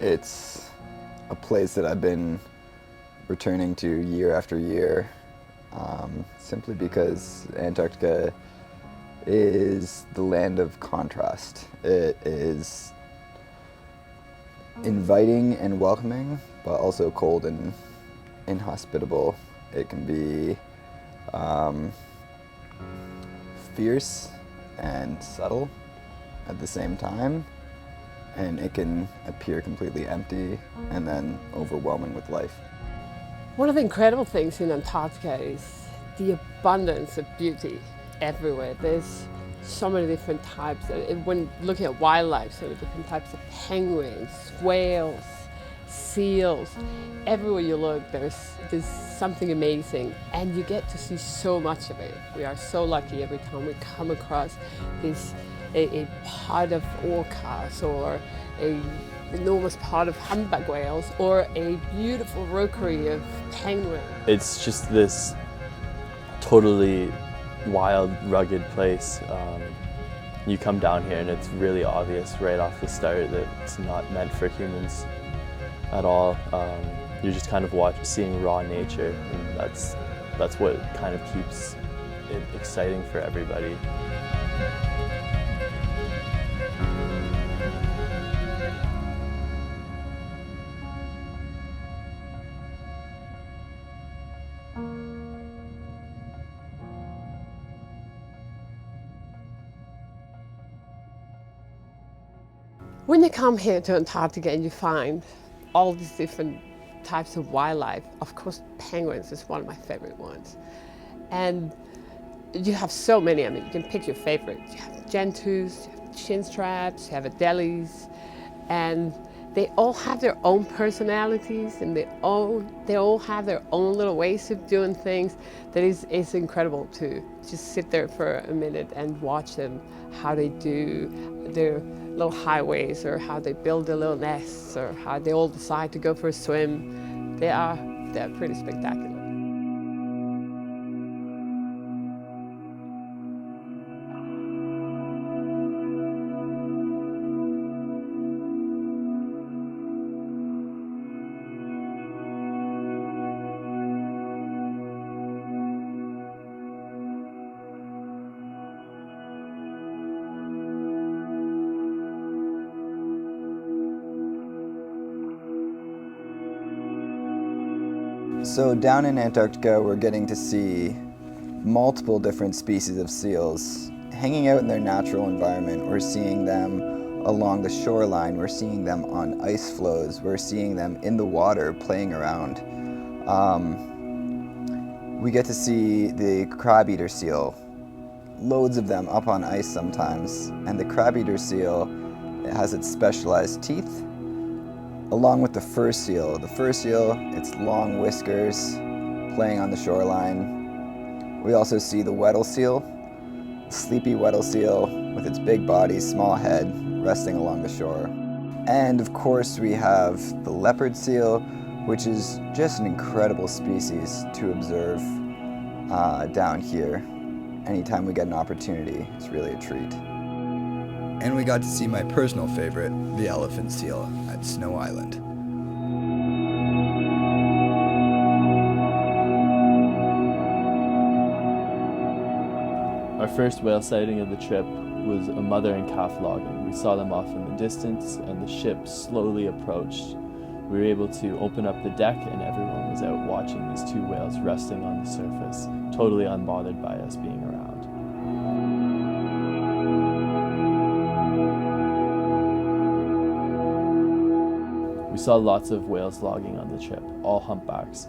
It's a place that I've been returning to year after year, simply because Antarctica is the land of contrast. It is inviting and welcoming, but also cold and inhospitable. It can be fierce and subtle at the same time, and it can appear completely empty and then overwhelming with life. One of the incredible things in Antarctica is the abundance of beauty everywhere. There's so many different types. When looking at wildlife, so different types of penguins, whales, seals. Everywhere you look, there's something amazing, and you get to see so much of it. We are so lucky every time we come across a pod of orcas or a enormous pod of humpback whales or a beautiful rookery of penguins. It's just this totally wild, rugged place. You come down here and it's really obvious right off the start that it's not meant for humans at all. You're just kind of seeing raw nature, and that's what kind of keeps it exciting for everybody. When you come here to Antarctica and you find all these different types of wildlife, of course penguins is one of my favorite ones. And you have so many, I mean, you can pick your favorite. You have gentoos, you have chinstraps, you have adeles, and they all have their own personalities and they all have their own little ways of doing things that is incredible to just sit there for a minute and watch them, how they do their little highways or how they build their little nests or how they all decide to go for a swim. They're pretty spectacular. So down in Antarctica, we're getting to see multiple different species of seals hanging out in their natural environment. We're seeing them along the shoreline, we're seeing them on ice floes, we're seeing them in the water playing around. We get to see the crab-eater seal, loads of them up on ice sometimes, and the crab-eater seal, it has its specialized teeth, along with the fur seal. The fur seal, its long whiskers playing on the shoreline. We also see the Weddell seal, the sleepy Weddell seal with its big body, small head, resting along the shore. And of course we have the leopard seal, which is just an incredible species to observe down here. Anytime we get an opportunity, it's really a treat. And we got to see my personal favorite, the elephant seal, at Snow Island. Our first whale sighting of the trip was a mother and calf logging. We saw them off in the distance and the ship slowly approached. We were able to open up the deck and everyone was out watching these two whales resting on the surface, totally unbothered by us being around. We saw lots of whales logging on the trip, all humpbacks,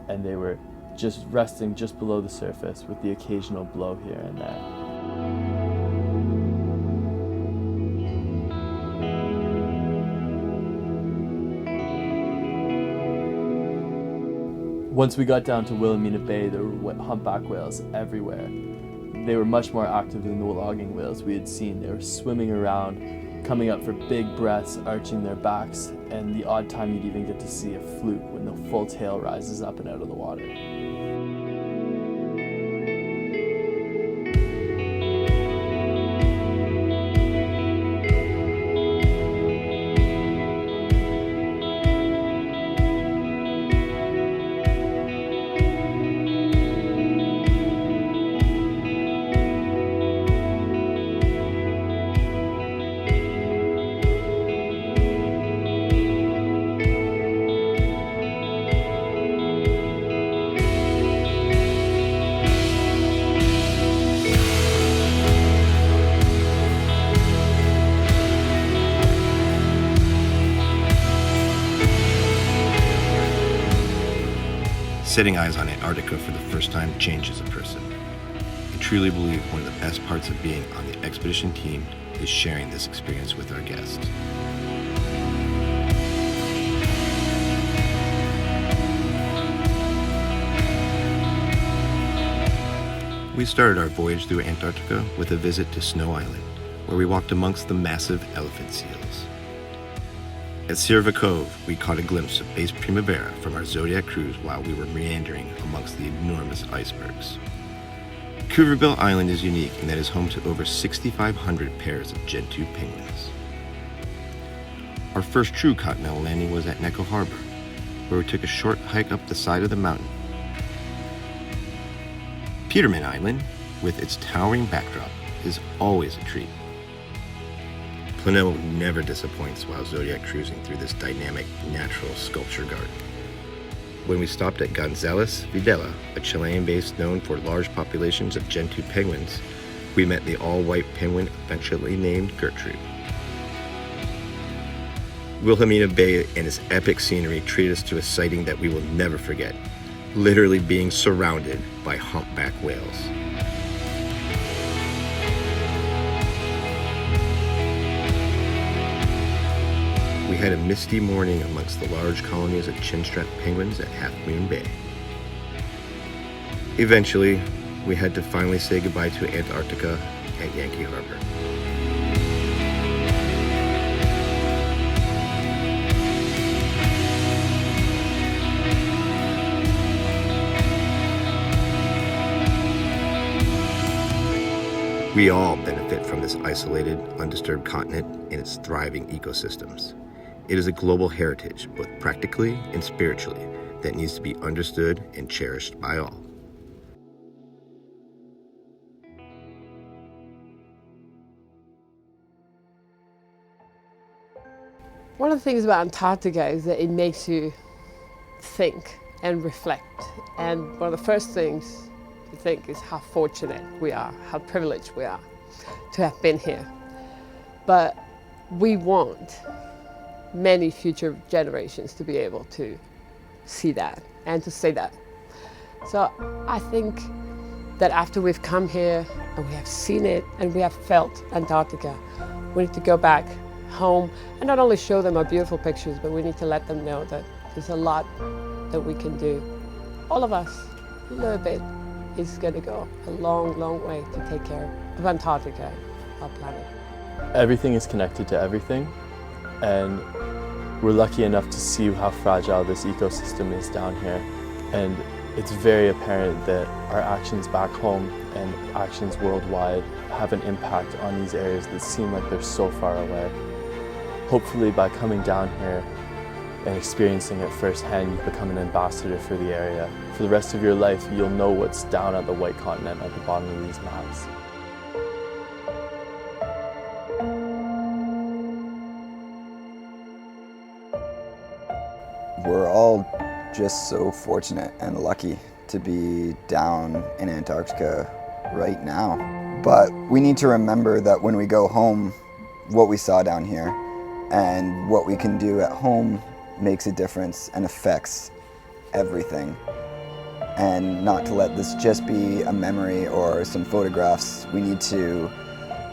and they were just resting just below the surface with the occasional blow here and there. Once we got down to Wilhelmina Bay, there were humpback whales everywhere. They were much more active than the logging whales we had seen. They were swimming around, coming up for big breaths, arching their backs, and the odd time you'd even get to see a fluke when the full tail rises up and out of the water. setting eyes on Antarctica for the first time changes a person. I truly believe one of the best parts of being on the expedition team is sharing this experience with our guests. We started our voyage through Antarctica with a visit to Snow Island, where we walked amongst the massive elephant seals. At Sierva Cove, we caught a glimpse of Base Primavera from our Zodiac cruise while we were meandering amongst the enormous icebergs. Couvreville Island is unique in that it is home to over 6,500 pairs of Gentoo penguins. Our first true continental landing was at Neko Harbor, where we took a short hike up the side of the mountain. Peterman Island, with its towering backdrop, is always a treat. Planell never disappoints while Zodiac cruising through this dynamic, natural sculpture garden. When we stopped at Gonzales Videla, a Chilean base known for large populations of Gentoo penguins, we met the all-white penguin affectionately named Gertrude. Wilhelmina Bay and its epic scenery treated us to a sighting that we will never forget, literally being surrounded by humpback whales. We had a misty morning amongst the large colonies of chinstrap penguins at Half Moon Bay. Eventually, we had to finally say goodbye to Antarctica at Yankee Harbor. We all benefit from this isolated, undisturbed continent and its thriving ecosystems. It is a global heritage, both practically and spiritually, that needs to be understood and cherished by all. One of the things about Antarctica is that it makes you think and reflect. And one of the first things to think is how fortunate we are, how privileged we are to have been here. But we want many future generations to be able to see that and to say that. So I think that after we've come here and we have seen it and we have felt Antarctica, we need to go back home and not only show them our beautiful pictures, but we need to let them know that there's a lot that we can do. All of us, a little bit, is going to go a long, long way to take care of Antarctica, our planet. Everything is connected to everything, and we're lucky enough to see how fragile this ecosystem is down here. And it's very apparent that our actions back home and actions worldwide have an impact on these areas that seem like they're so far away. Hopefully by coming down here and experiencing it firsthand, you become an ambassador for the area. For the rest of your life, you'll know what's down at the White Continent at the bottom of these maps. We're all just so fortunate and lucky to be down in Antarctica right now. But we need to remember that when we go home, what we saw down here and what we can do at home makes a difference and affects everything. And not to let this just be a memory or some photographs. We need to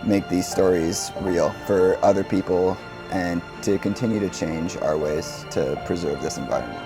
make these stories real for other people and to continue to change our ways to preserve this environment.